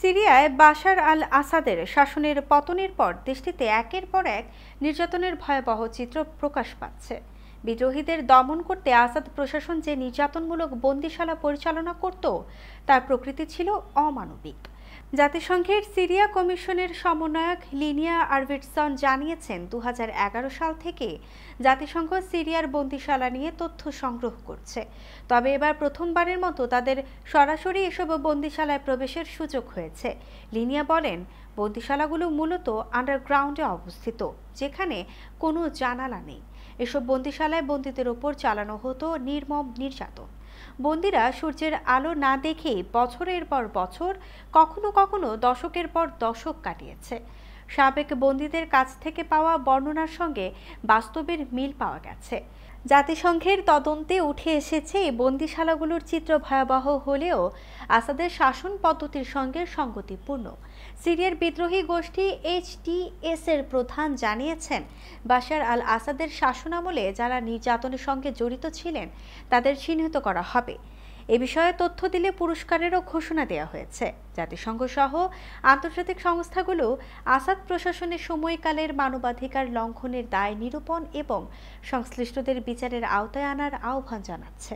সিরিয়ায় বাশার আল আসাদের শাসনের পতনের পর দেশটিতে একের পর এক নির্যাতনের ভয়াবহ চিত্র প্রকাশ পাচ্ছে। বিদ্রোহীদের দমন করতে আসাদ প্রশাসন যে নির্যাতনমূলক বন্দিশালা পরিচালনা করত তার প্রকৃতি ছিল অমানবিক। জাতিসংঘের সিরিয়া কমিশনের সমন্বয়ক লিনিয়া আরভিডসন জানিয়েছেন, 2011 সাল থেকে জাতিসংঘ সিরিয়ার বন্দিশালা নিয়ে তথ্য সংগ্রহ করছে। তবে এবার প্রথমবারের মতো তাদের সরাসরি এসব বন্দিশালায় প্রবেশের সুযোগ হয়েছে। লিনিয়া বলেন, বন্দিশালাগুলো মূলত আন্ডারগ্রাউন্ডে অবস্থিত, যেখানে কোনো জানালা নেই। এসব বন্দিশালায় বন্দীদের ওপর চালানো হতো নির্মম নির্যাতন। বন্দীরা সূর্যের আলো না দেখেই বছরের পর বছর, কখনো কখনো দশকের পর দশক কাটিয়েছে। সাবেক বন্দীদের কাছ থেকে পাওয়া বর্ণনার সঙ্গে বাস্তবের মিল পাওয়া গেছে। জাতিসংঘের তদন্তে উঠে এসেছে, এই বন্দিশালাগুলোর চিত্র ভয়াবহ হলেও আসাদের শাসন পদ্ধতির সঙ্গে সঙ্গতিপূর্ণ। সিরিয়ার বিদ্রোহী গোষ্ঠী এইচটিএস এর প্রধান জানিয়েছেন, বাশার আল আসাদের শাসনামলে যারা নির্যাতনের সঙ্গে জড়িত ছিলেন তাদের চিহ্নিত করা হবে। এ বিষয়ে তথ্য দিলে পুরস্কারেরও ঘোষণা দেওয়া হয়েছে। জাতিসংঘ সহ আন্তর্জাতিক সংস্থাগুলো আসাদ প্রশাসনের সময়কালের মানবাধিকার লঙ্ঘনের দায় নিরূপণ এবং সংশ্লিষ্টদের বিচারের আওতায় আনার আহ্বান জানাচ্ছে।